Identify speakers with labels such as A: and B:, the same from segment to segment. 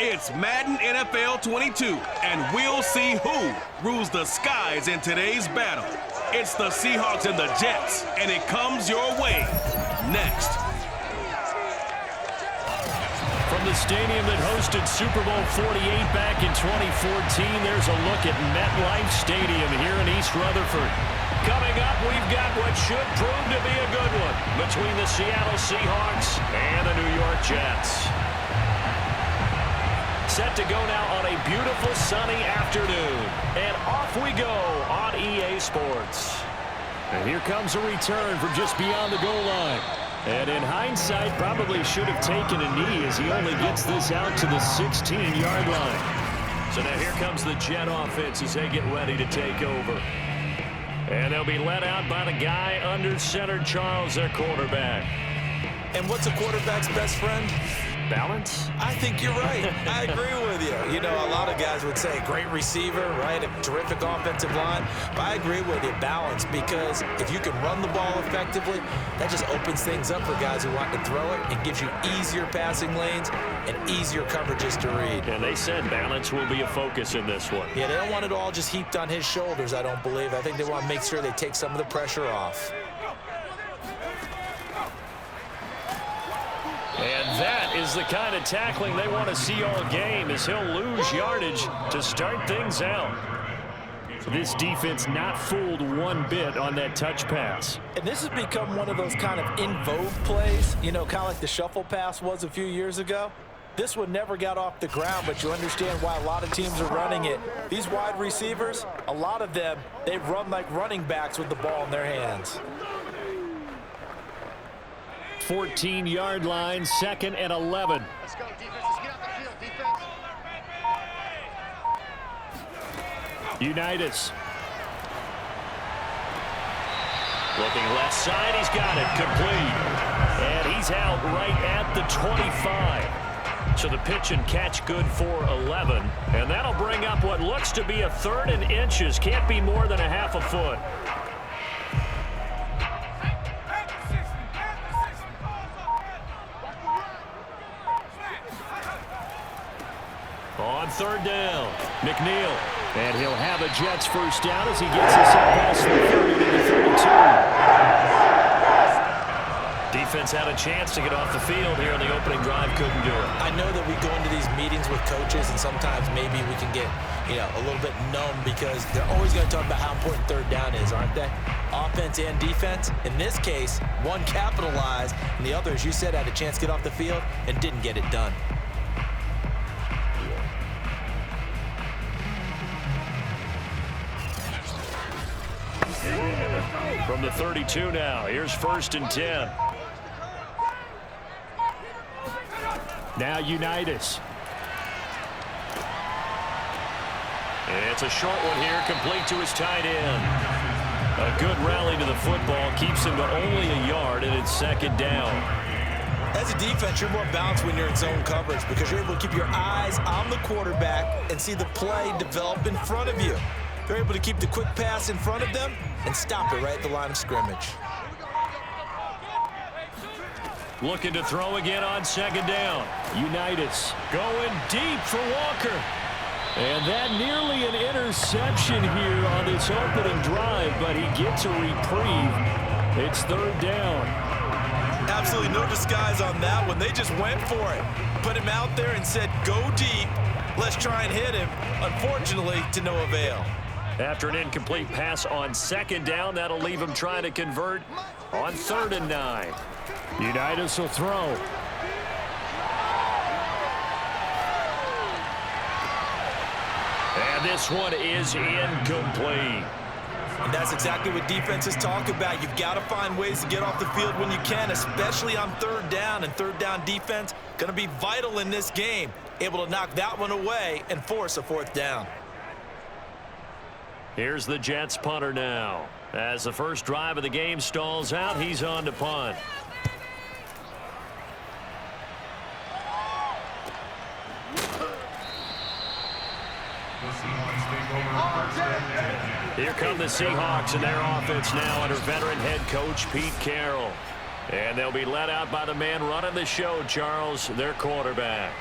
A: It's Madden NFL 22, and we'll see who rules the skies in today's battle. It's the Seahawks and the Jets, and it comes your way next.
B: From the stadium that hosted Super Bowl 48 back in 2014, there's a look at MetLife Stadium here in East Rutherford. Coming up, we've got what should prove to be a good one between the Seattle Seahawks and the New York Jets. Set to go now on a beautiful sunny afternoon. And off we go on EA Sports. And here comes a return from just beyond the goal line. And in hindsight, probably should have taken a knee as he only gets this out to the 16-yard line. So now here comes the Jet offense as they get ready to take over. And they'll be let out by the guy under center, Charles, their quarterback.
C: And what's a quarterback's best friend?
B: Balance?
C: I think you're right. I agree with you. You know, a lot of guys would say great receiver, right? A terrific offensive line. But I agree with you, balance, because if you can run the ball effectively, that just opens things up for guys who want to throw it and gives you easier passing lanes and easier coverages to read.
B: And they said balance will be a focus in this one.
C: Yeah, they don't want it all just heaped on his shoulders, I don't believe. I think they want to make sure they take some of the pressure off.
B: And that is the kind of tackling they want to see all game, as he'll lose yardage to start things out. This defense not fooled one bit on that touch pass.
C: And this has become one of those kind of in vogue plays, you know, kind of like the shuffle pass was a few years ago. This one never got off the ground, but you understand why a lot of teams are running it. These wide receivers, a lot of them, they run like running backs with the ball in their hands.
B: 14-yard line, 2nd and 11.
D: Let's go, defense. Let's get out the field, defense.
B: Unitas. Looking left side, he's got it, complete. And he's out right at the 25. So the pitch and catch good for 11. And that'll bring up what looks to be a 3rd and inches. Can't be more than a half a foot. On 3rd down, McNeil. And he'll have a Jets first down as he gets us up past the 30 to the 32. Defense had a chance to get off the field here in the opening drive, couldn't do it.
C: I know that we go into these meetings with coaches, and sometimes maybe we can get, you know, a little bit numb because they're always going to talk about how important 3rd down is, aren't they? Offense and defense. In this case, one capitalized, and the other, as you said, had a chance to get off the field and didn't get it done.
B: From the 32 now, here's 1st and 10. Now Unitas. It's a short one here, complete to his tight end. A good rally to the football, keeps him to only a yard, and it's 2nd down.
C: As a defense, you're more balanced when you're in zone coverage because you're able to keep your eyes on the quarterback and see the play develop in front of you. They're able to keep the quick pass in front of them and stop it right at the line of scrimmage.
B: Looking to throw again on 2nd down. Unitas going deep for Walker. And that nearly an interception here on this opening drive, but he gets a reprieve. It's 3rd down.
C: Absolutely no disguise on that one. They just went for it. Put him out there and said, go deep. Let's try and hit him. Unfortunately, to no avail.
B: After an incomplete pass on 2nd down, that'll leave him trying to convert on 3rd and 9. Unitas will throw. And this one is incomplete.
C: And that's exactly what defenses talk about. You've got to find ways to get off the field when you can, especially on 3rd down. And 3rd down defense going to be vital in this game. Able to knock that one away and force a 4th down.
B: Here's the Jets punter now. As the first drive of the game stalls out, he's on to punt. Here come the Seahawks and their offense now under veteran head coach Pete Carroll. And they'll be led out by the man running the show, Charles, their quarterback.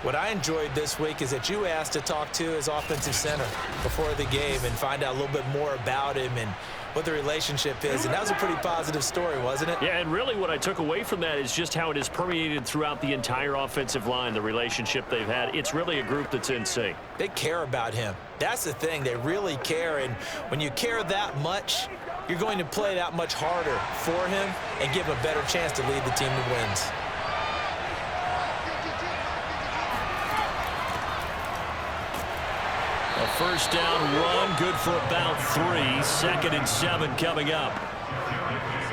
C: What I enjoyed this week is that you asked to talk to his offensive center before the game and find out a little bit more about him and what the relationship is. And that was a pretty positive story, wasn't it?
B: Yeah, and really what I took away from that is just how it has permeated throughout the entire offensive line, the relationship they've had. It's really a group that's in sync.
C: They care about him. That's the thing. They really care. And when you care that much, you're going to play that much harder for him and give him a better chance to lead the team to wins.
B: A first down run, good for about 3. 2nd and 7 coming up.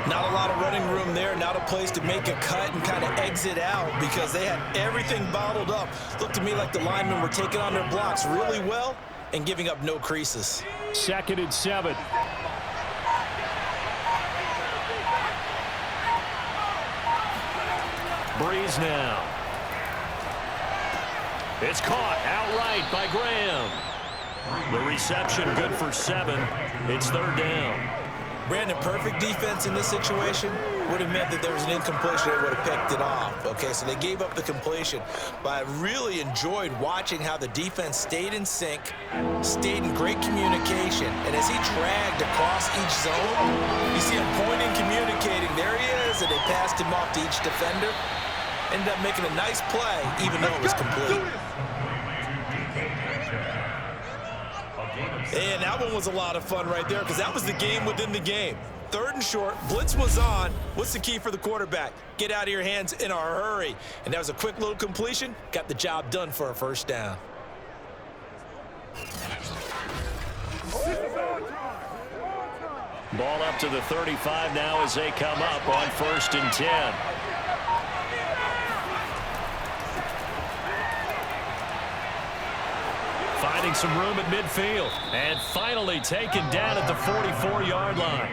C: Not a lot of running room there, not a place to make a cut and kind of exit out because they had everything bottled up. Looked to me like the linemen were taking on their blocks really well and giving up no creases.
B: 2nd and 7. Brees now. It's caught outright by Graham. The reception good for 7. It's 3rd down.
C: Brandon, perfect defense in this situation would have meant that there was an incompletion. They would have picked it off. Okay, so they gave up the completion. But I really enjoyed watching how the defense stayed in sync, stayed in great communication. And as he dragged across each zone, you see him pointing, communicating. There he is, and they passed him off to each defender. Ended up making a nice play, even though it was complete. And that one was a lot of fun right there because that was the game within the game. 3rd and short, blitz was on. What's the key for the quarterback? Get out of your hands in a hurry. And that was a quick little completion. Got the job done for a first down.
B: Ball up to the 35 now as they come up on 1st and 10. Finding some room at midfield and finally taken down at the 44-yard line.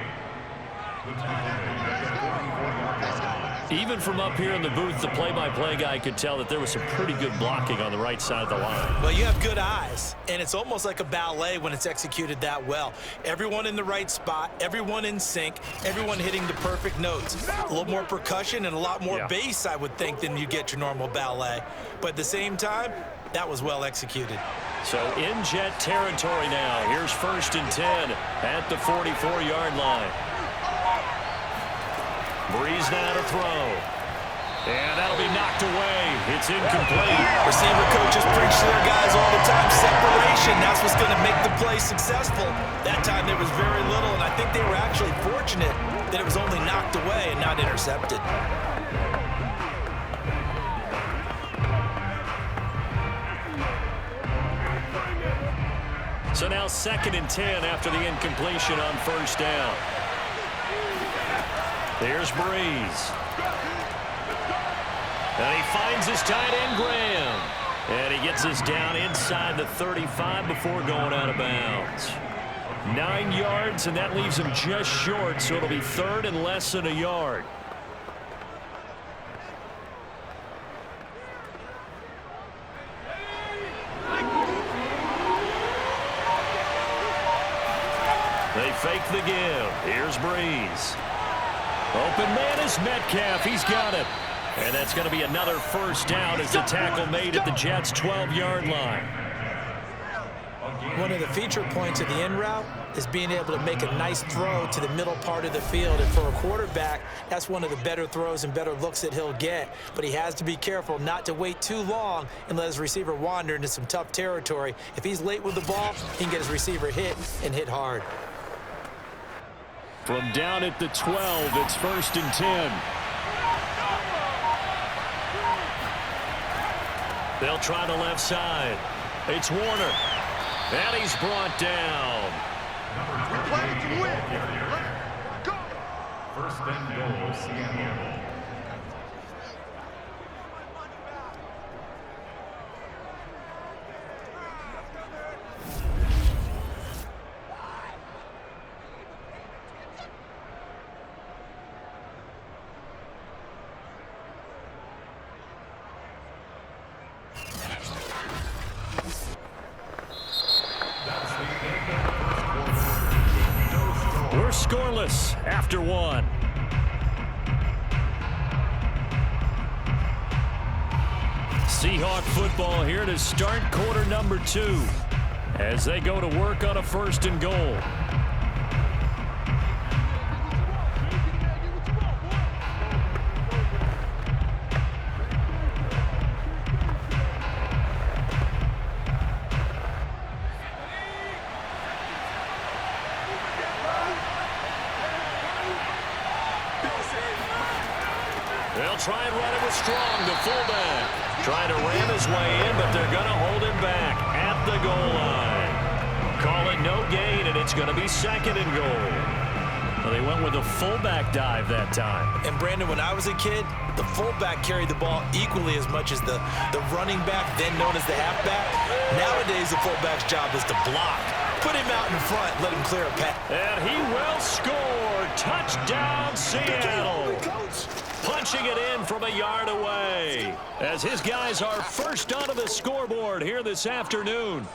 B: Even from up here in the booth, the play-by-play guy could tell that there was some pretty good blocking on the right side of the line.
C: Well, you have good eyes, and it's almost like a ballet when it's executed that well. Everyone in the right spot, everyone in sync, everyone hitting the perfect notes. A little more percussion and a lot more bass, I would think, than you get your normal ballet. But at the same time, that was well executed.
B: So in Jet territory now. Here's 1st and 10 at the 44-yard line. Brees now to throw. And that'll be knocked away. It's incomplete.
C: Receiver coaches preach to their guys all the time. Separation, that's what's going to make the play successful. That time there was very little, and I think they were actually fortunate that it was only knocked away and not intercepted.
B: So now 2nd and 10 after the incompletion on 1st down. There's Brees. And he finds his tight end, Graham. And he gets us down inside the 35 before going out of bounds. 9 yards, and that leaves him just short, so it'll be 3rd and less than a yard. They fake the give. Here's Brees. Open man is Metcalf. He's got it. And that's going to be another first down as the tackle made at the Jets' 12-yard line.
C: One of the feature points of the in route is being able to make a nice throw to the middle part of the field. And for a quarterback, that's one of the better throws and better looks that he'll get. But he has to be careful not to wait too long and let his receiver wander into some tough territory. If he's late with the ball, he can get his receiver hit and hit hard.
B: From down at the 12, it's 1st and 10. They'll try the left side. It's Warner. And he's brought down.
D: We're playing to win. Let's go.
E: 1st and goal, Seattle.
B: We're scoreless after 1. Seahawk football here to start quarter number 2 as they go to work on a 1st and goal. They'll try and run it with Strong, the fullback. Trying to ram his way in, but they're going to hold him back at the goal line. Call it no gain, and it's going to be 2nd and goal. Well, they went with a fullback dive that time.
C: And, Brandon, when I was a kid, the fullback carried the ball equally as much as the running back, then known as the halfback. Nowadays, the fullback's job is to block. Put him out in front, let him clear a path.
B: And he will score. Touchdown, Seattle. Punching it in from a yard away as his guys are first onto the scoreboard here this afternoon.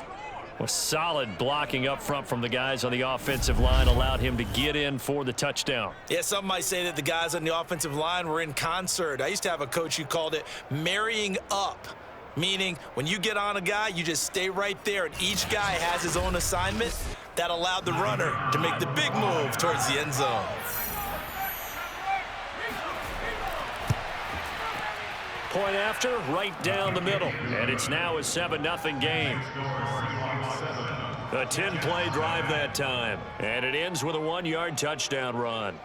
B: Well, solid blocking up front from the guys on the offensive line allowed him to get in for the touchdown.
C: Yeah, some might say that the guys on the offensive line were in concert. I used to have a coach who called it marrying up, meaning when you get on a guy, you just stay right there, and each guy has his own assignment. That allowed the runner to make the big move towards the end zone.
B: Point after, right down the middle. And it's now a 7-0 game. A 10-play drive that time. And it ends with a 1-yard touchdown run.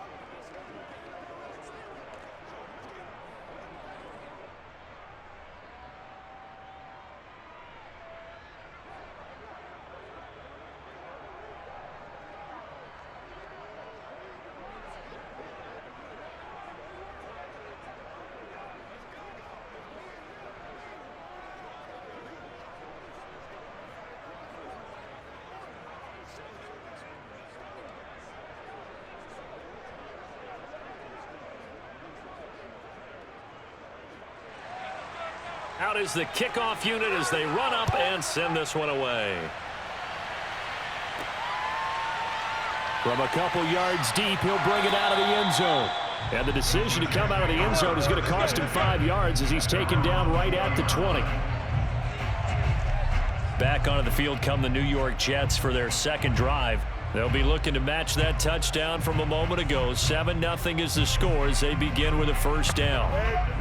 B: Out is the kickoff unit as they run up and send this one away. From a couple yards deep, he'll bring it out of the end zone. And the decision to come out of the end zone is going to cost him 5 yards as he's taken down right at the 20. Back onto the field come the New York Jets for their 2nd drive. They'll be looking to match that touchdown from a moment ago. 7-0 is the score as they begin with a 1st down.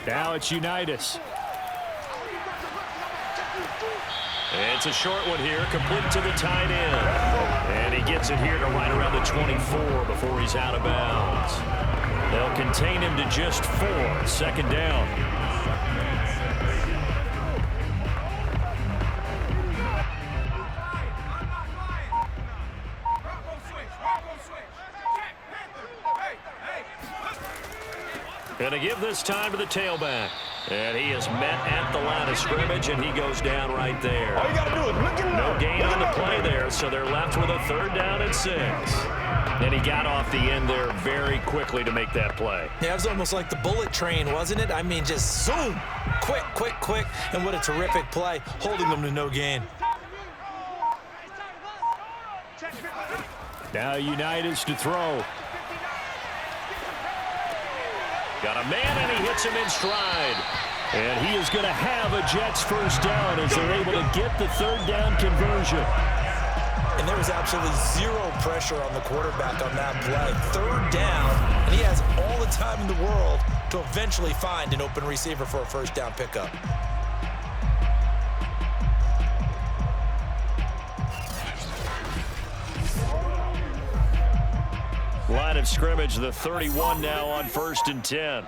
B: Now it's Unitas. It's a short one here, complete to the tight end. And he gets it here to right around the 24 before he's out of bounds. They'll contain him to just 4, 2nd down. Going to give this time to the tailback. And he is met at the line of scrimmage, and he goes down right there.
D: All you got to do is look at
B: No gain on the play there, so they're left with a 3rd down and 6. And he got off the end there very quickly to make that play.
C: Yeah, it was almost like the bullet train, wasn't it? I mean, just zoom, quick, quick, quick, and what a terrific play, holding them to no gain.
B: Now Unitas to throw. Got a man, and he hits him in stride. And he is going to have a Jets 1st down as they're able to get the 3rd down conversion.
C: And there was absolutely zero pressure on the quarterback on that play. 3rd down, and he has all the time in the world to eventually find an open receiver for a 1st down pickup.
B: Line of scrimmage, the 31 now on 1st and 10.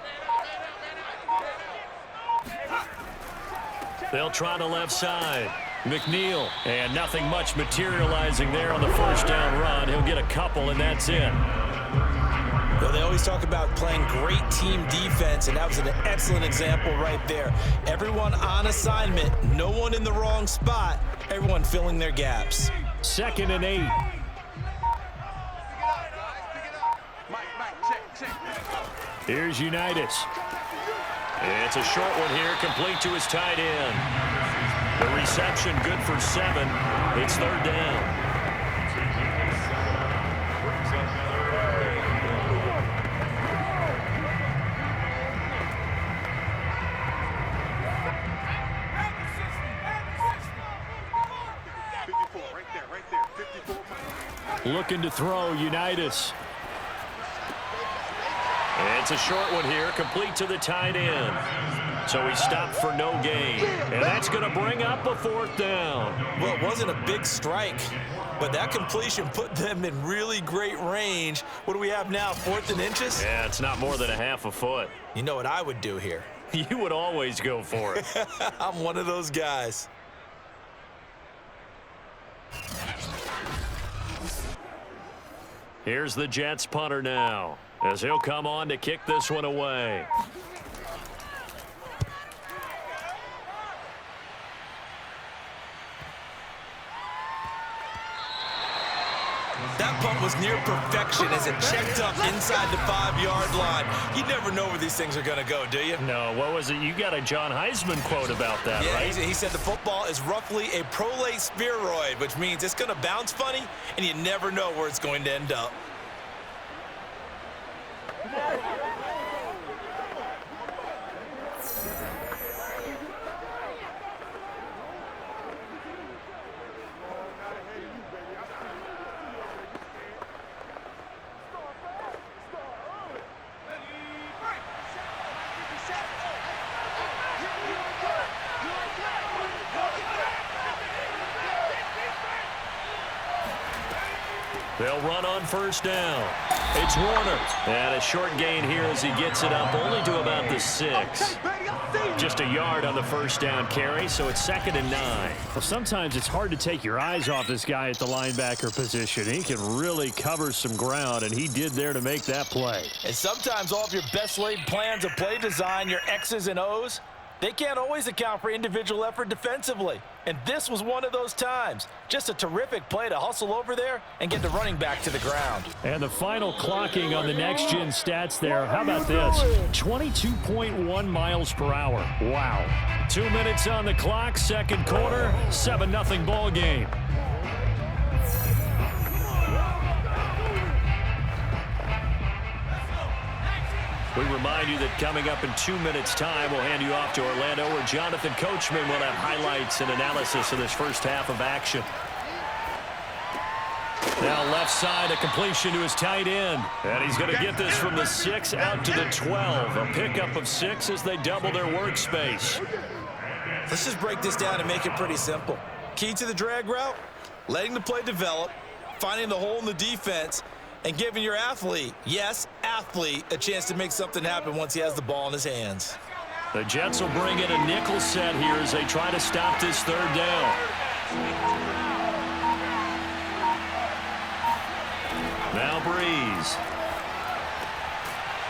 B: They'll try the left side. McNeil, and nothing much materializing there on the 1st down run. He'll get a couple, and that's it.
C: Well, they always talk about playing great team defense, and that was an excellent example right there. Everyone on assignment, no one in the wrong spot, everyone filling their gaps.
B: 2nd and 8. Here's Unitas. It's a short one here, complete to his tight end. The reception good for 7. It's third down. Looking to throw, Unitas. It's a short one here, complete to the tight end. So he stopped for no gain. And that's going to bring up a fourth down.
C: Well, it wasn't a big strike, but that completion put them in really great range. What do we have now, 4th and inches?
B: Yeah, it's not more than a half a foot.
C: You know what I would do here?
B: You would always go for it.
C: I'm one of those guys.
B: Here's the Jets punter now, as he'll come on to kick this one away.
C: That punt was near perfection as it checked up inside the 5-yard line. You never know where these things are going to go, do you?
B: No, what was it? You got a John Heisman quote about that,
C: yeah,
B: right?
C: He said the football is roughly a prolate spheroid, which means it's going to bounce funny, and you never know where it's going to end up.
B: They'll run on first down. It's Warner. And a short gain here as he gets it up only to about the 6. Just a yard on the first down carry, so it's 2nd and 9. Well, sometimes it's hard to take your eyes off this guy at the linebacker position. He can really cover some ground, and he did there to make that play.
C: And sometimes all of your best laid plans of play design, your X's and O's, they can't always account for individual effort defensively. And this was one of those times. Just a terrific play to hustle over there and get the running back to the ground.
B: And the final clocking on the next-gen stats there. How about this? 22.1 miles per hour. Wow. 2 minutes on the clock, second quarter, 7-0 ball game. We remind you that coming up in 2 minutes' time, we'll hand you off to Orlando, where Jonathan Coachman will have highlights and analysis of this first half of action. Now left side, a completion to his tight end. And he's going to get this from the 6 out to the 12. A pickup of 6 as they double their workspace.
C: Let's just break this down and make it pretty simple. Key to the drag route, letting the play develop, finding the hole in the defense, and giving your athlete, yes, athlete, a chance to make something happen once he has the ball in his hands.
B: The Jets will bring in a nickel set here as they try to stop this third down. Now Brees.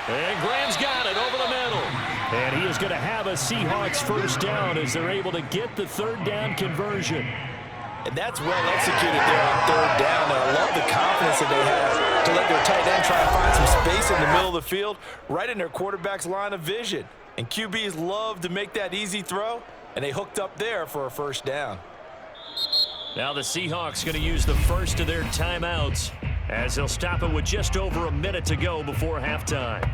B: And Graham's got it over the middle. And he is going to have a Seahawks first down as they're able to get the third down conversion.
C: And that's well executed there on third down. And I love the confidence that they have to let their tight end try to find some space in the middle of the field, right in their quarterback's line of vision. And QBs love to make that easy throw, and they hooked up there for a first down.
B: Now the Seahawks going to use the first of their timeouts as they'll stop it with just over a minute to go before halftime.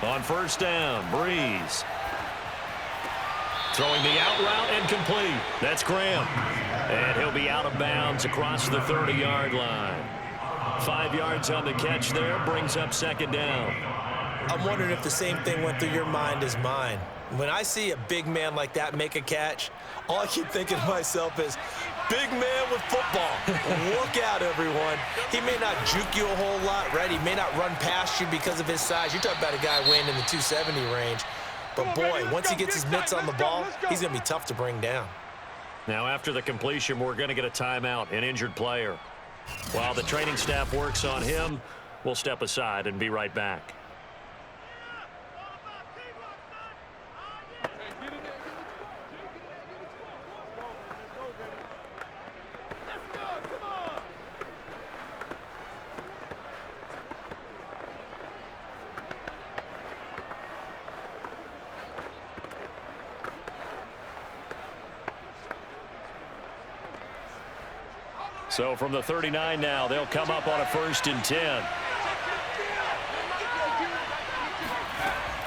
B: On first down, Brees. Throwing the out route and complete. That's Graham. And he'll be out of bounds across the 30-yard line. 5 yards on the catch there, brings up second down.
C: I'm wondering if the same thing went through your mind as mine. When I see a big man like that make a catch, all I keep thinking to myself is, big man with football. Look out, everyone. He may not juke you a whole lot, right? He may not run past you because of his size. You're talking about a guy weighing in the 270 range. But, boy, once he gets his mitts on the ball, he's going to be tough to bring down.
B: Now after the completion, we're going to get a timeout, an injured player. While the training staff works on him, we'll step aside and be right back. So from the 39 now, they'll come up on a 1st and 10.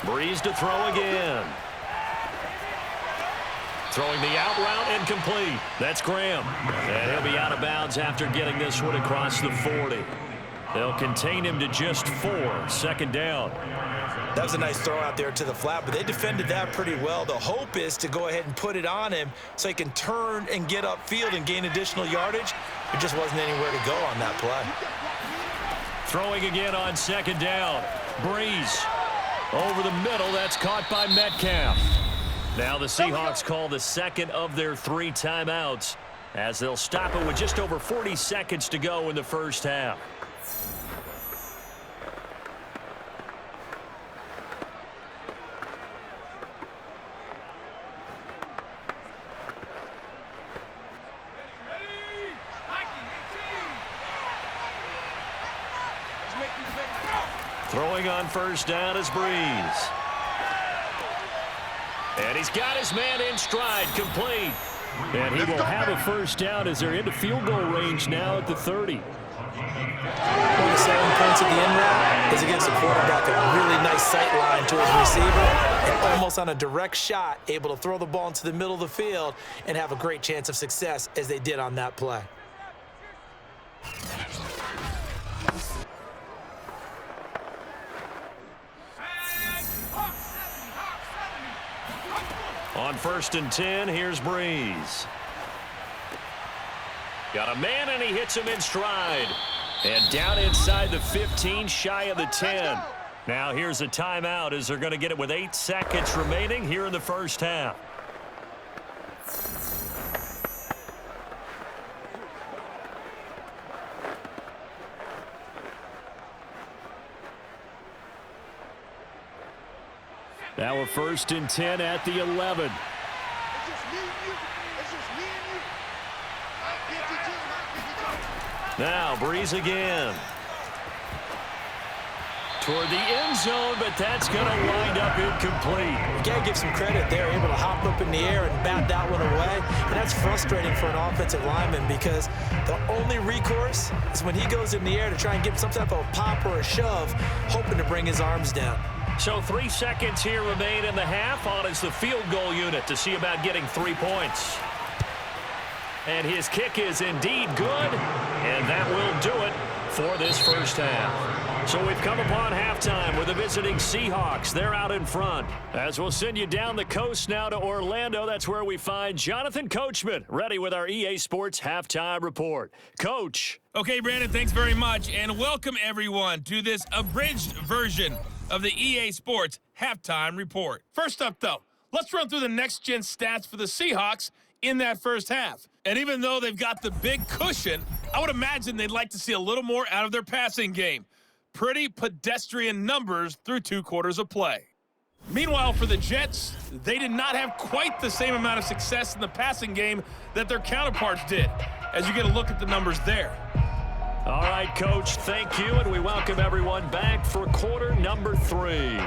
B: Brees to throw again. Throwing the out route incomplete. That's Graham. And he'll be out of bounds after getting this one across the 40. They'll contain him to just 4. 2nd down.
C: That was a nice throw out there to the flat, but they defended that pretty well. The hope is to go ahead and put it on him so he can turn and get upfield and gain additional yardage. There just wasn't anywhere to go on that play.
B: Throwing again on 2nd down. Brees over the middle. That's caught by Metcalf. Now the Seahawks call the 2nd of their 3 timeouts as they'll stop it with just over 40 seconds to go in the 1st half. Throwing on 1st down is Brees. And he's got his man in stride, complete. And he will have a 1st down as they're into field goal range now at the 30.
C: One of the selling points of the end route is it gives the quarterback a really nice sight line to his receiver and almost on a direct shot able to throw the ball into the middle of the field and have a great chance of success as they did on that play.
B: On 1st and 10, here's Brees. Got a man, and he hits him in stride. And down inside the 15, shy of the 10. Now here's a timeout as they're going to get it with 8 seconds remaining here in the 1st half. Now a 1st and 10 at the 11. Now Brees again. Toward the end zone, but that's going to wind up incomplete.
C: You got to give some credit there, able to hop up in the air and bat that one away. And that's frustrating for an offensive lineman because the only recourse is when he goes in the air to try and get some type of a pop or a shove, hoping to bring his arms down.
B: So 3 seconds here remain in the half. On is the field goal unit to see about getting 3 points. And his kick is indeed good, and that will do it for this 1st half. So we've come upon halftime with the visiting Seahawks. They're out in front. As we'll send you down the coast now to Orlando, that's where we find Jonathan Coachman, ready with our EA Sports Halftime Report. Coach.
F: Okay, Brandon, thanks very much, and welcome everyone to this abridged version of the EA Sports Halftime Report. First up, though, let's run through the next-gen stats for the Seahawks in that 1st half. And even though they've got the big cushion, I would imagine they'd like to see a little more out of their passing game. Pretty pedestrian numbers through 2 quarters of play. Meanwhile, for the Jets, they did not have quite the same amount of success in the passing game that their counterparts did, as you get a look at the numbers there.
B: All right, Coach, thank you, and we welcome everyone back for quarter number 3.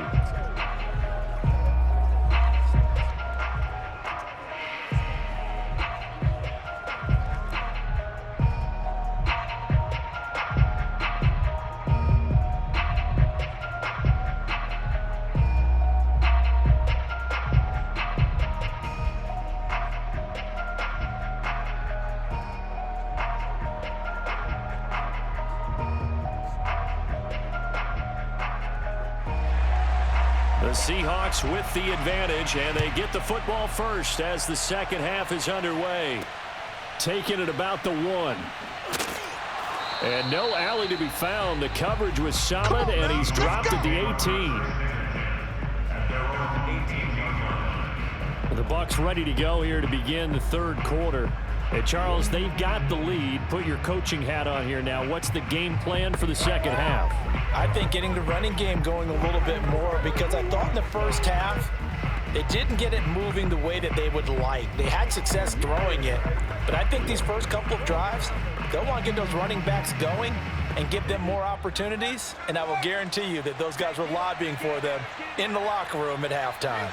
B: Seahawks with the advantage, and they get the football first as the 2nd half is underway. Taking it about the 1. And no alley to be found. The coverage was solid, and he's dropped at the 18. The Bucs ready to go here to begin the third quarter. Hey, Charles, they've got the lead. Put your coaching hat on here now. What's the game plan for the second half?
C: I think getting the running game going a little bit more, because I thought in the first half they didn't get it moving the way that they would like. They had success throwing it, but I think these first couple of drives, they'll want to get those running backs going and give them more opportunities, and I will guarantee you that those guys were lobbying for them in the locker room at halftime.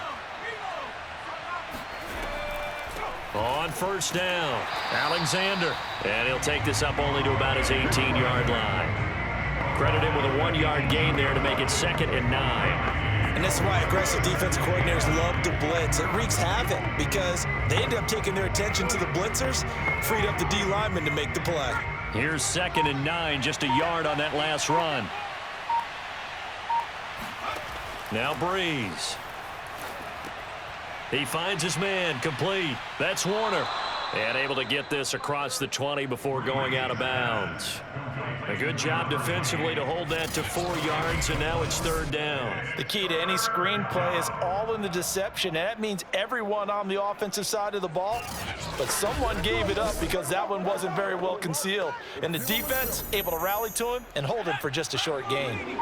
B: On first down, Alexander. And he'll take this up only to about his 18-yard line. Credit him with a 1-yard gain there to make it 2nd and 9.
C: And this is why aggressive defensive coordinators love to blitz. It wreaks havoc because they ended up taking their attention to the blitzers, freed up the D lineman to make the play.
B: Here's 2nd and 9, just a yard on that last run. Now Brees. He finds his man, complete. That's Warner. And able to get this across the 20 before going out of bounds. A good job defensively to hold that to 4 yards, and now it's 3rd down.
C: The key to any screen play is all in the deception, and that means everyone on the offensive side of the ball, but someone gave it up because that one wasn't very well concealed. And the defense able to rally to him and hold him for just a short gain.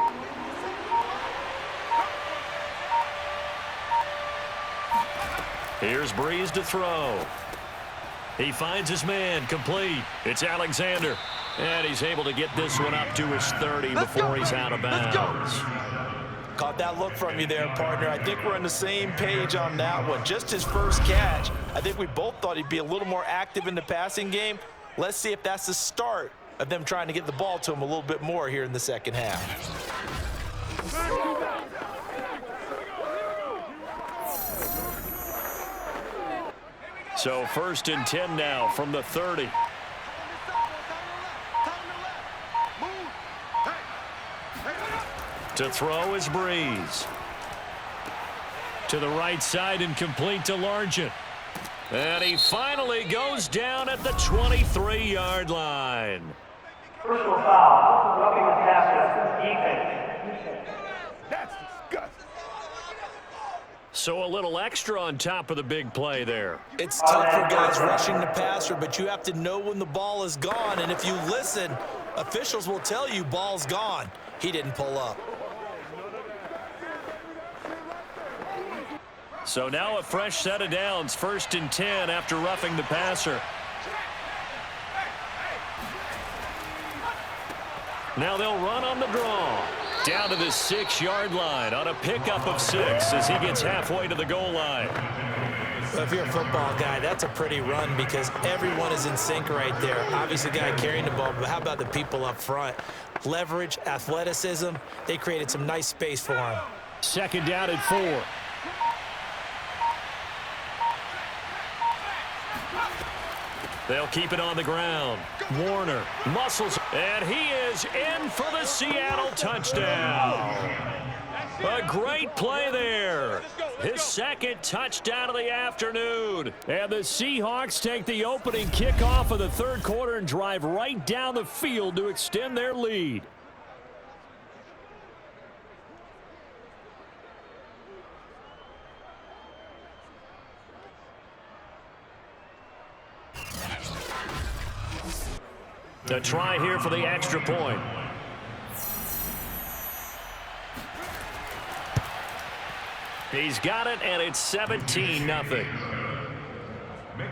B: Here's Brees to throw. He finds his man, complete. It's Alexander. And he's able to get this one up to his 30 before he's out of bounds.
C: Caught that look from you there, partner. I think we're on the same page on that one. Just his first catch. I think we both thought he'd be a little more active in the passing game. Let's see if that's the start of them trying to get the ball to him a little bit more here in the second half.
B: So 1st and 10 now from the 30. To throw is Brees. To the right side and complete to Largent. And he finally goes down at the 23-yard line.
G: Personal foul, roughing the passer, defense.
D: That's disgusting.
B: So a little extra on top of the big play there.
C: It's tough for guys rushing the passer, but you have to know when the ball is gone. And if you listen, officials will tell you ball's gone. He didn't pull up.
B: So now a fresh set of downs, 1st and 10 after roughing the passer. Now they'll run on the draw. Down to the 6-yard line on a pickup of 6 as he gets halfway to the goal line.
C: Well, if you're a football guy, that's a pretty run because everyone is in sync right there. Obviously, the guy carrying the ball, but how about the people up front? Leverage, athleticism, they created some nice space for him.
B: 2nd down and 4. They'll keep it on the ground. Warner muscles, and he is in for the Seattle touchdown. A great play there. His 2nd touchdown of the afternoon. And the Seahawks take the opening kickoff of the 3rd quarter and drive right down the field to extend their lead. To try here for the extra point. He's got it, and it's 17-0.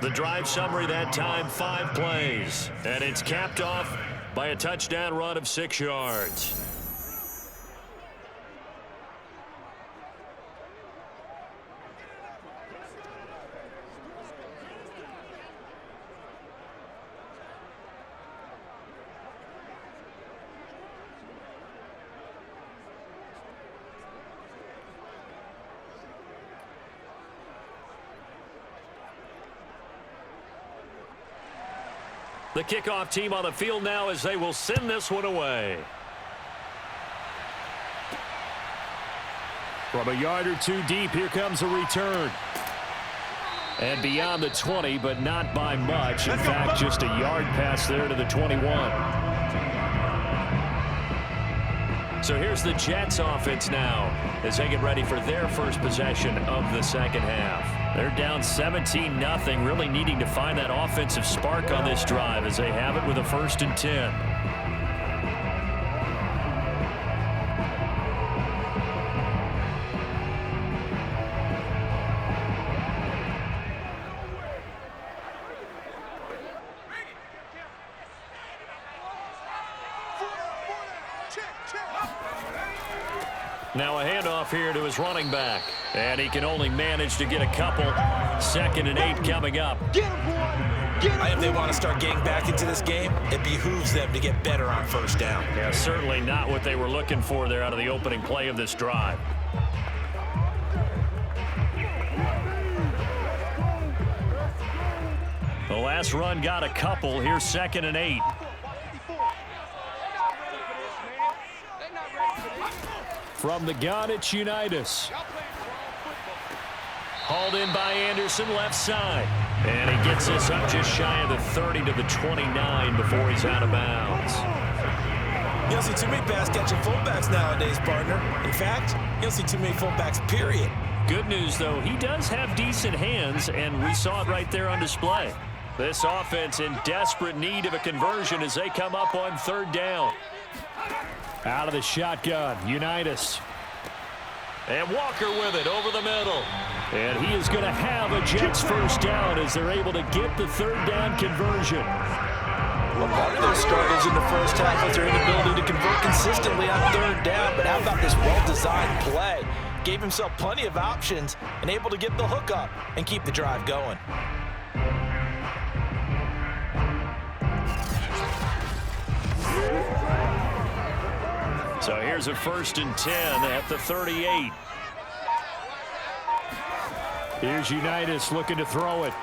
B: The drive summary that time, 5 plays. And it's capped off by a touchdown run of 6 yards. The kickoff team on the field now as they will send this one away. From a yard or 2 deep, here comes a return. And beyond the 20, but not by much. In fact, just a yard pass there to the 21. So here's the Jets offense now as they get ready for their first possession of the second half. They're down 17-0, really needing to find that offensive spark on this drive as they have it with a 1st and 10. Now a handoff here to his running back. And he can only manage to get a couple. 2nd and 8 coming up.
C: If they want to start getting back into this game, it behooves them to get better on 1st down.
B: Yeah, certainly not what they were looking for there out of the opening play of this drive. The last run got a couple. Here's 2nd and 8. From the gun, it's Unitas. Hauled in by Anderson, left side. And he gets us up just shy of the 30 to the 29 before he's out of bounds.
C: You don't see too many pass-catching fullbacks nowadays, partner. In fact, you don't see too many fullbacks, period.
B: Good news, though, he does have decent hands, and we saw it right there on display. This offense in desperate need of a conversion as they come up on 3rd down. Out of the shotgun, Unitas. And Walker with it over the middle. And he is going to have a Jets 1st down as they're able to get the 3rd down conversion.
C: Well, part of their struggles in the 1st half was their inability to convert consistently on 3rd down. But how about this well-designed play? Gave himself plenty of options and able to get the hook up and keep the drive going.
B: So here's a 1st and 10 at the 38. Here's Unitas looking to throw it.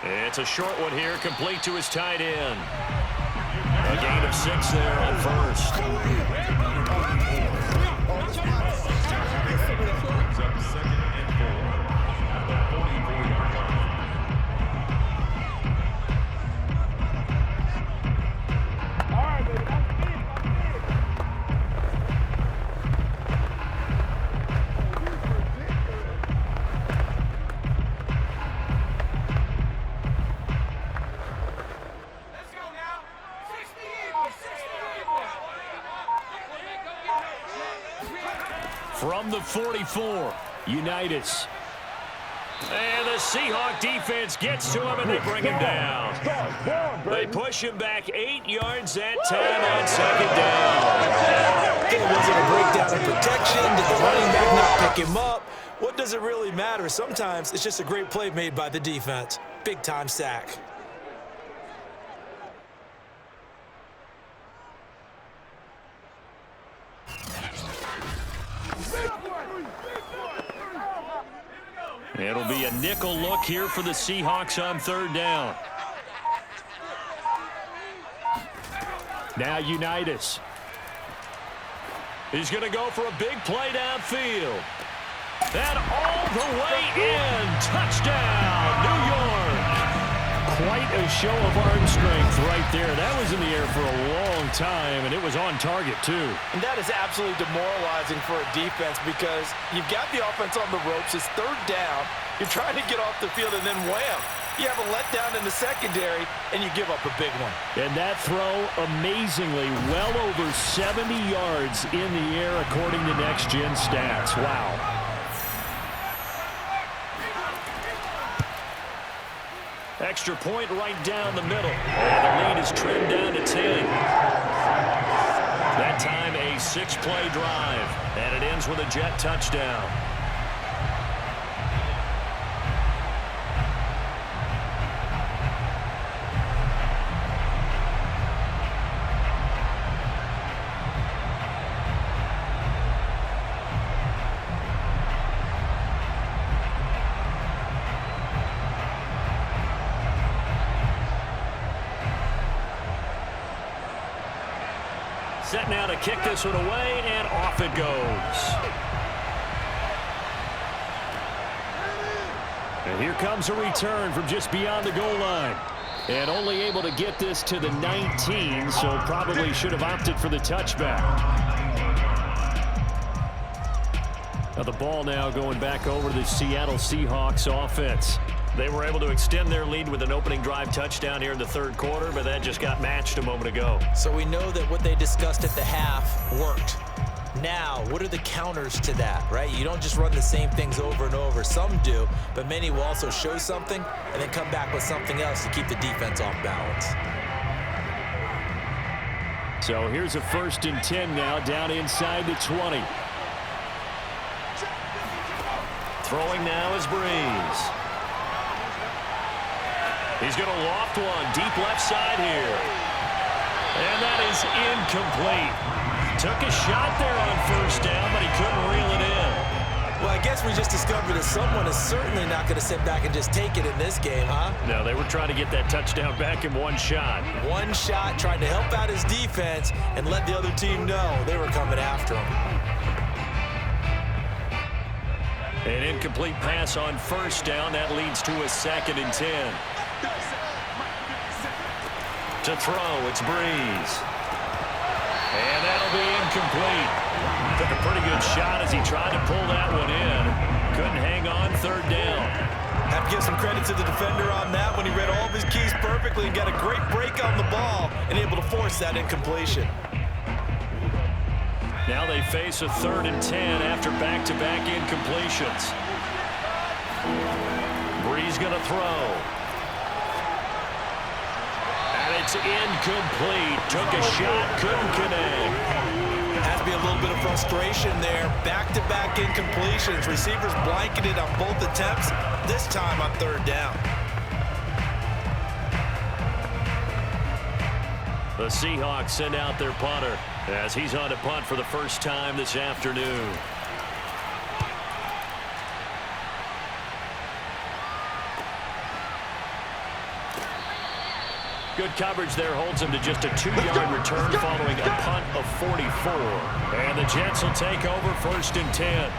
B: It's a short one here, complete to his tight end. A gain of 6 there on 1st. From the 44, Unitas. And the Seahawk defense gets to him, and they bring him down. They push him back 8 yards that time on 2nd down.
C: It wasn't a breakdown in protection. Did the running back not pick him up? What does it really matter? Sometimes it's just a great play made by the defense. Big-time sack.
B: It'll be a nickel look here for the Seahawks on 3rd down. Now Unitas. He's going to go for a big play downfield. And all the way in. Touchdown, New York. Quite a show of arm strength right there. That was in the air for a long time, and it was on target, too.
C: And that is absolutely demoralizing for a defense because you've got the offense on the ropes. It's 3rd down. You're trying to get off the field, and then wham. You have a letdown in the secondary, and you give up a big one.
B: And that throw, amazingly, well over 70 yards in the air, according to Next Gen Stats. Wow. Extra point right down the middle. And the lead is trimmed down to 10. That time a 6-play drive. And it ends with a Jet touchdown. Set now to kick this one away, and off it goes. And here comes a return from just beyond the goal line. And only able to get this to the 19, so probably should have opted for the touchback. Now the ball now going back over to the Seattle Seahawks offense. They were able to extend their lead with an opening drive touchdown here in the third quarter, but that just got matched a moment ago.
C: So we know that what they discussed at the half worked. Now, what are the counters to that, right? You don't just run the same things over and over. Some do, but many will also show something and then come back with something else to keep the defense off balance.
B: So here's a 1st and 10 now, down inside the 20. Throwing now is Brees. He's going to loft one, deep left side here. And that is incomplete. Took a shot there on 1st down, but he couldn't reel it in.
C: Well, I guess we just discovered that someone is certainly not going to sit back and just take it in this game, huh?
B: No, they were trying to get that touchdown back in one shot.
C: One shot, trying to help out his defense and let the other team know they were coming after him.
B: An incomplete pass on 1st down. That leads to a 2nd and 10. To throw, it's Brees. And that'll be incomplete. Took a pretty good shot as he tried to pull that one in. Couldn't hang on 3rd down.
C: Have to give some credit to the defender on that when he read all of his keys perfectly and got a great break on the ball and able to force that incompletion.
B: Now they face a 3rd and 10 after back-to-back incompletions. Brees going to throw. And it's incomplete. Took a shot, couldn't connect.
C: Has to be a little bit of frustration there. Back-to-back incompletions. Receivers blanketed on both attempts, this time on 3rd down.
B: The Seahawks send out their punter as he's on to punt for the first time this afternoon. Good coverage there holds him to just a 2-yard return following a punt of 44. And the Jets will take over 1st and 10.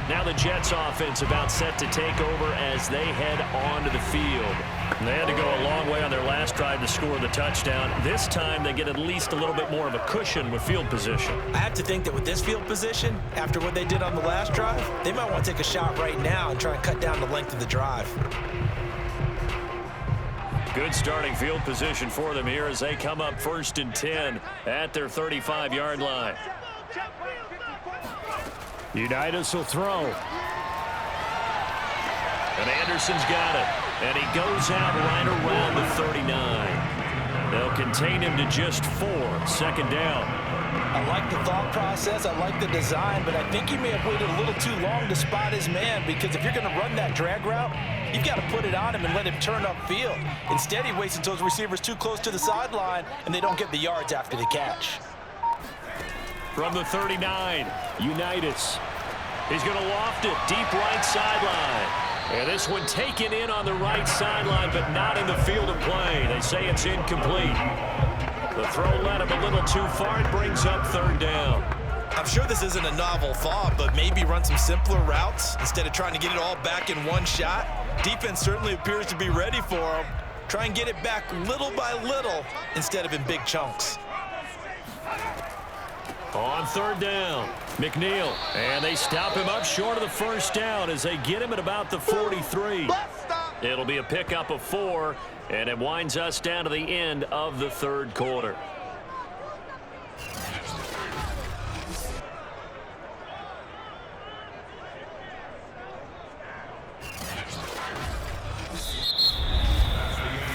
B: Now the Jets offense about set to take over as they head onto the field. And they had to go a long way on their last drive to score the touchdown. This time they get at least a little bit more of a cushion with field position.
C: I have to think that with this field position, after what they did on the last drive, they might want to take a shot right now and try and cut down the length of the drive.
B: Good starting field position for them here as they come up 1st and 10 at their 35-yard line. Unitas will throw. And Anderson's got it. And he goes out right around the 39. They'll contain him to just 4. 2nd down.
C: I like the thought process. I like the design, but I think he may have waited a little too long to spot his man, because if you're going to run that drag route, you've got to put it on him and let him turn upfield. Instead, he waits until his receiver's too close to the sideline, and they don't get the yards after the catch.
B: From the 39, Unitas. He's going to loft it deep right sideline. And this one taken in on the right sideline, but not in the field of play. They say it's incomplete. The throw led him a little too far. It brings up 3rd down.
C: I'm sure this isn't a novel thought, but maybe run some simpler routes instead of trying to get it all back in one shot. Defense certainly appears to be ready for him. Try and get it back little by little instead of in big chunks.
B: On 3rd down, McNeil. And they stop him up short of the 1st down as they get him at about the 43. It'll be a pickup of 4, and it winds us down to the end of the 3rd quarter.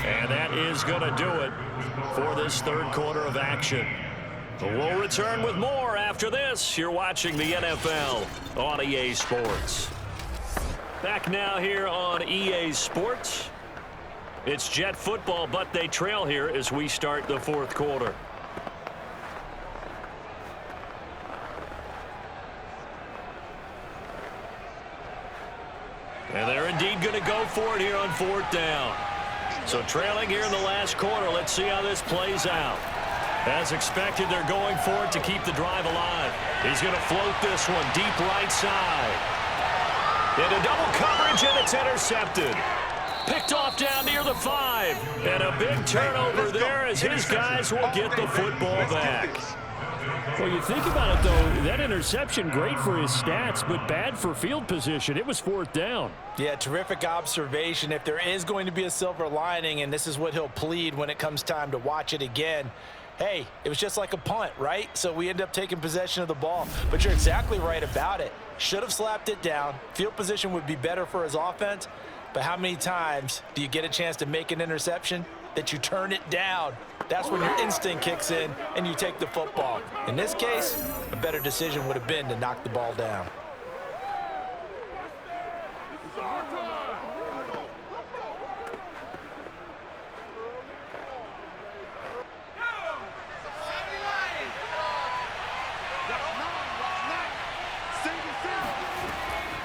B: And that is going to do it for this 3rd quarter of action. We'll return with more after this. You're watching the NFL on EA Sports. Back now here on EA Sports. It's Jet football, but they trail here as we start the 4th quarter. And they're indeed going to go for it here on 4th down. So trailing here in the last quarter. Let's see how this plays out. As expected, they're going for it to keep the drive alive. He's going to float this one deep right side. Into double coverage, and it's intercepted. Picked off down near the 5. And a big turnover there as his guys will get the football back. Well, you think about it, though, that interception, great for his stats, but bad for field position. It was 4th down.
C: Yeah, terrific observation. If there is going to be a silver lining, and this is what he'll plead when it comes time to watch it again, hey, it was just like a punt, right? So we end up taking possession of the ball. But you're exactly right about it. Should have slapped it down. Field position would be better for his offense. But how many times do you get a chance to make an interception that you turn it down? That's when your instinct kicks in and you take the football. In this case, a better decision would have been to knock the ball down.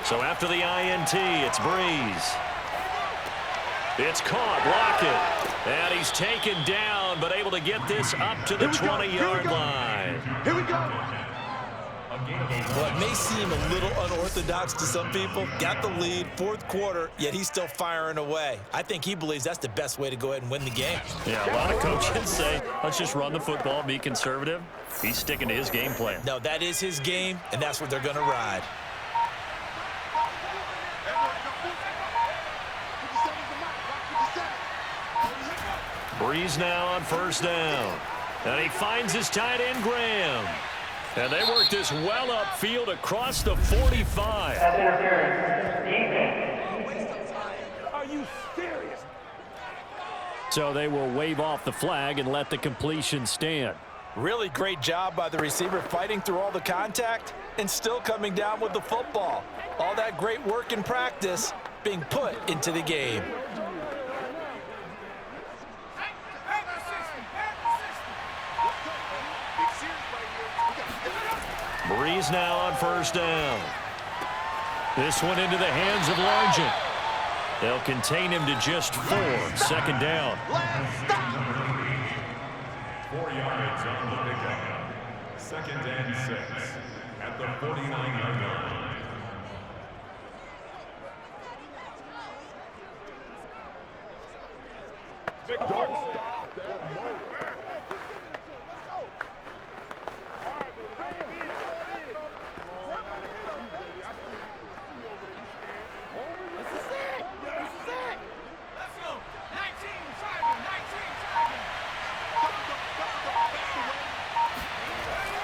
B: So after the INT, it's Brees. It's caught, block it. And he's taken down, but able to get this up to the 20-yard line.
D: Here we go.
C: Well, it may seem a little unorthodox to some people. Got the lead, 4th quarter, yet he's still firing away. I think he believes that's the best way to go ahead and win the game.
B: Yeah, a lot of coaches say, let's just run the football, be conservative. He's sticking to his game plan.
C: No, that is his game, and that's what they're going to ride.
B: Brees now on 1st down. And he finds his tight end, Graham. And they work this well upfield across the 45.
G: That's interference. Defense.
D: Are you serious?
B: So they will wave off the flag and let the completion stand.
C: Really great job by the receiver fighting through all the contact and still coming down with the football. All that great work in practice being put into the game.
B: Brees now on 1st down. This one into the hands of Largent. They'll contain him to just 4. 2nd down.
E: 4 yards on the pickup. 2nd and 6 at the 49-yard line.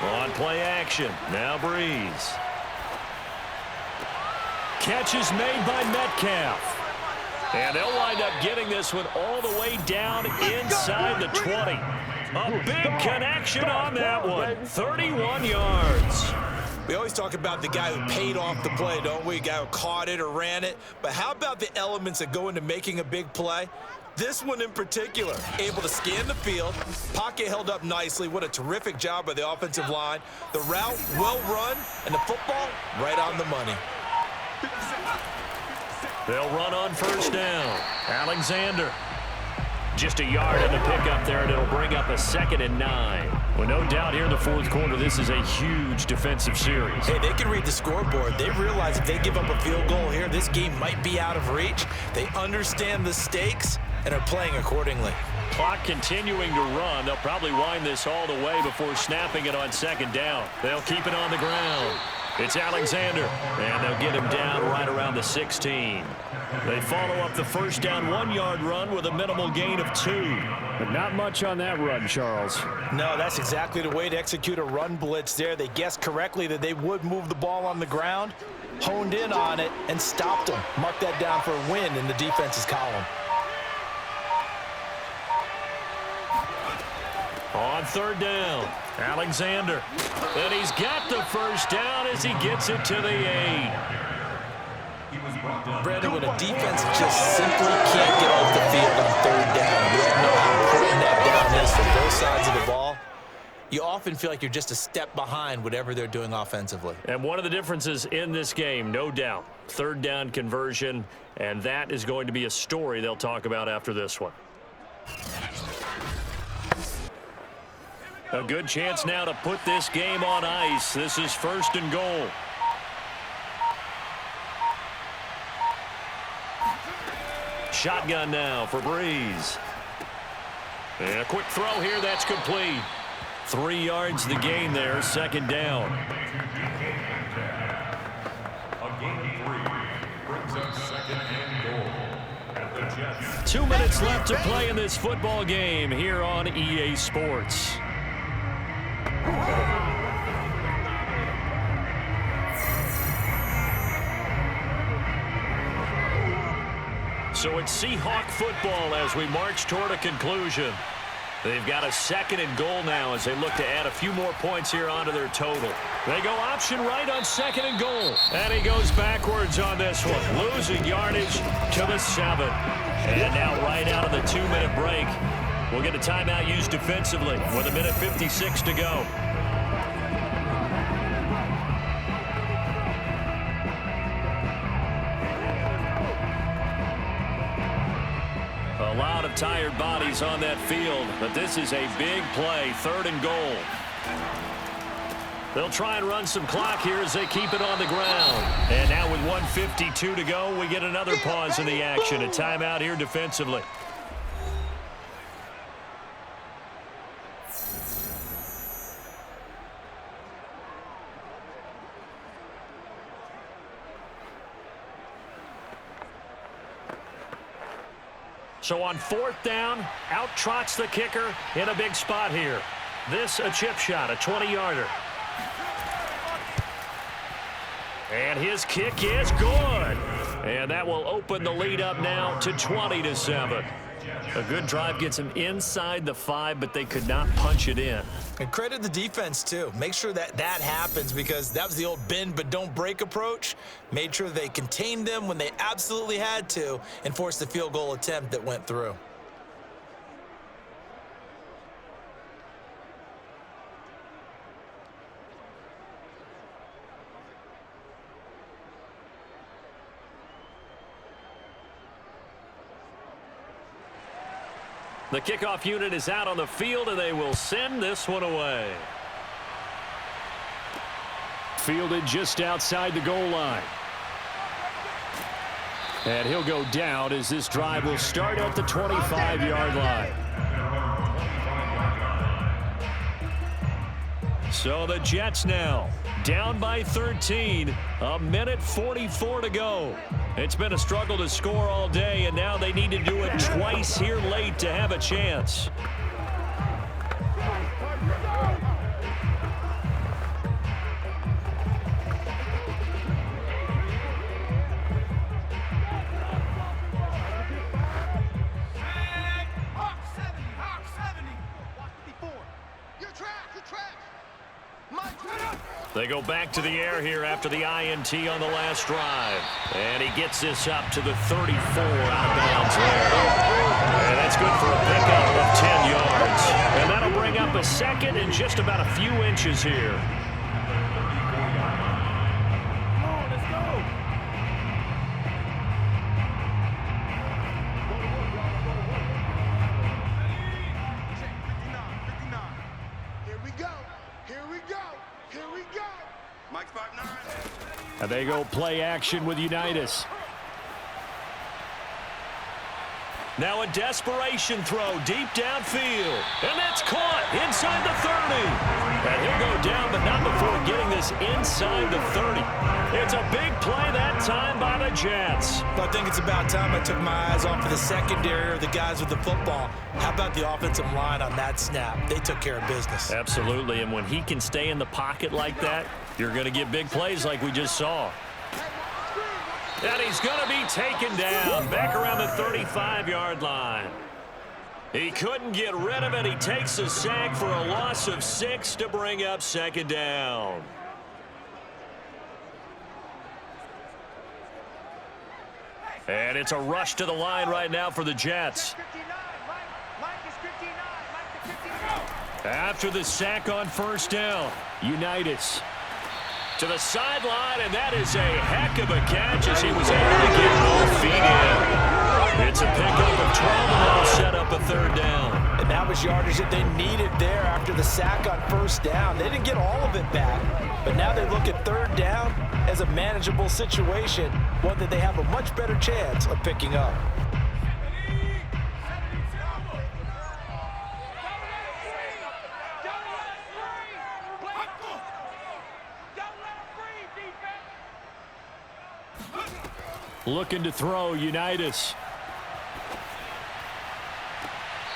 B: On play action, now Brees. Catch is made by Metcalf. And they'll wind up getting this one all the way down inside the 20. A big connection on that one. 31 yards.
C: We always talk about the guy who paid off the play, don't we? The guy who caught it or ran it. But how about the elements that go into making a big play? This one in particular, able to scan the field, pocket held up nicely. What a terrific job by the offensive line. The route well run, and the football right on the money.
B: They'll run on 1st down. Alexander. Just a yard in the pickup there, and it'll bring up a 2nd and 9. Well, no doubt here in the 4th quarter, this is a huge defensive series.
C: Hey, they can read the scoreboard. They realize if they give up a field goal here, this game might be out of reach. They understand the stakes and are playing accordingly.
B: Clock continuing to run. They'll probably wind this all the way before snapping it on 2nd down. They'll keep it on the ground. It's Alexander, and they'll get him down right around the 16. They follow up the 1st down 1-yard run with a minimal gain of 2. But not much on that run, Charles.
C: No, that's exactly the way to execute a run blitz there. They guessed correctly that they would move the ball on the ground, honed in on it, and stopped them. Mark that down for a win in the defense's column.
B: On 3rd down, Alexander. And he's got the 1st down as he gets it to the 8.
C: Brandon, when a defense just simply can't get off the field on 3rd down, we all know how important that down is for both sides of the ball. You often feel like you're just a step behind whatever they're doing offensively.
B: And one of the differences in this game, no doubt, 3rd down conversion, and that is going to be a story they'll talk about after this one. A good chance now to put this game on ice. This is 1st and goal. Shotgun now for Brees. And a quick throw here, that's complete. 3 yards the gain there, second down.
E: A gain of 3 brings up second and goal at the Jets.
B: 2 minutes left to play in this football game here on EA Sports. So it's Seahawk football as we march toward a conclusion. They've got a second and goal now as they look to add a few more points here onto their total. They go option right on second and goal. And he goes backwards on this one, losing yardage to the 7. And now right out of the 2-minute break, we'll get a timeout used defensively with 1:56 to go. A lot of tired bodies on that field, but this is a big play, 3rd and goal. They'll try and run some clock here as they keep it on the ground. And now with 1:52 to go, we get another pause in the action. A timeout here defensively. So on 4th down, out trots the kicker in a big spot here. This a chip shot, a 20-yarder. And his kick is good. And that will open the lead up now to 20-7. A good drive gets him inside the 5, but they could not punch it in.
C: And credit the defense, too. Make sure that that happens because that was the old bend but don't break approach. Made sure they contained them when they absolutely had to and forced the field goal attempt that went through.
B: The kickoff unit is out on the field, and they will send this one away. Fielded just outside the goal line. And he'll go down as this drive will start at the 25-yard line. So the Jets now down by 13. 1:44 to go. It's been a struggle to score all day, and now they need to do it twice here late to have a chance. They go back to the air here after the INT on the last drive. And he gets this up to the 34 out of bounds there. And that's good for a pickup of 10 yards. And that'll bring up a second and just about a few inches here. And they go play action with Unitas. Now a desperation throw deep downfield. And that's caught inside the 30. And he'll go down, but not before getting this inside the 30. It's a big play that time by the Jets.
C: I think it's about time I took my eyes off of the secondary or the guys with the football. How about the offensive line on that snap? They took care of business.
B: Absolutely, and when he can stay in the pocket like that, you're going to get big plays like we just saw. And he's going to be taken down back around the 35-yard line. He couldn't get rid of it. He takes a sack for a loss of 6 to bring up second down. And it's a rush to the line right now for the Jets. After the sack on first down, Unitas to the sideline, and that is a heck of a catch as he was able to get both feet in. It's a pickup of 12, and that'll set up a third down.
C: And that was yardage that they needed there after the sack on first down. They didn't get all of it back, but now they look at third down as a manageable situation, one that they have a much better chance of picking up.
B: Looking to throw, Unitas.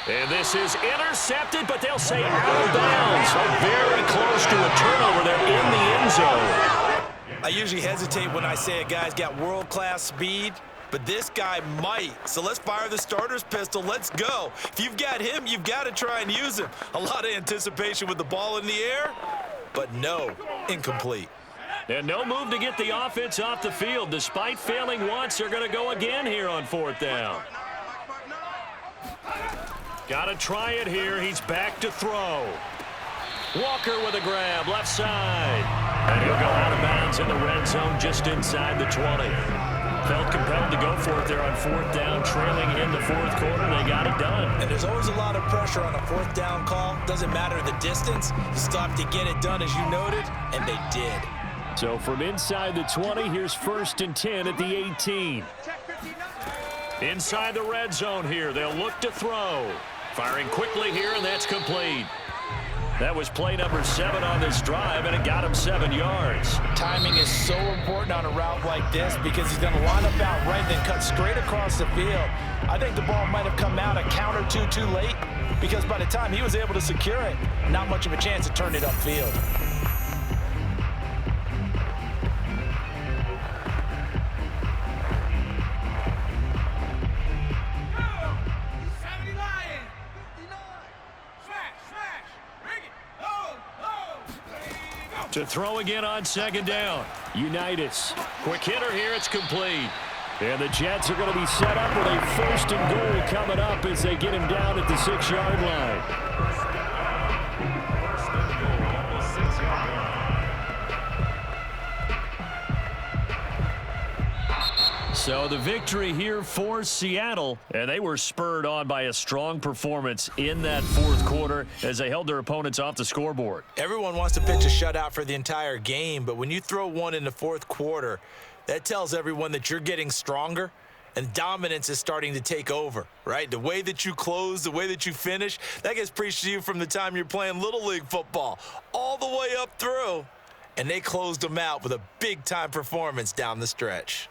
B: And this is intercepted, but they'll say out of bounds. So very close to a turnover there in the end zone.
C: I usually hesitate when I say a guy's got world-class speed, but this guy might. So let's fire the starter's pistol. Let's go. If you've got him, you've got to try and use him. A lot of anticipation with the ball in the air, but no, incomplete.
B: And no move to get the offense off the field. Despite failing once, they're going to go again here on 4th down. Got to try it here. He's back to throw. Walker with a grab, left side. And he'll go out of bounds in the red zone just inside the 20. Felt compelled to go for it there on 4th down, trailing in the 4th quarter. They got it done.
C: And there's always a lot of pressure on a 4th down call. Doesn't matter the distance. You still have to get it done, as you noted, and they did.
B: So from inside the 20, here's 1st and 10 at the 18. Inside the red zone here, they'll look to throw. Firing quickly here, and that's complete. That was play number 7 on this drive, and it got him 7 yards.
C: Timing is so important on a route like this because he's going to line up out right and then cut straight across the field. I think the ball might have come out a count or two too late because by the time he was able to secure it, not much of a chance to turn it upfield.
B: To throw again on 2nd down. Unitas. Quick hitter here. It's complete. And the Jets are going to be set up with a 1st and goal coming up as they get him down at the 6-yard line. So the victory here for Seattle, and they were spurred on by a strong performance in that 4th quarter as they held their opponents off the scoreboard.
C: Everyone wants to pitch a shutout for the entire game, but when you throw one in the 4th quarter, that tells everyone that you're getting stronger and dominance is starting to take over, right? The way that you close, the way that you finish, that gets preached to you from the time you're playing Little League football all the way up through, and they closed them out with a big-time performance down the stretch.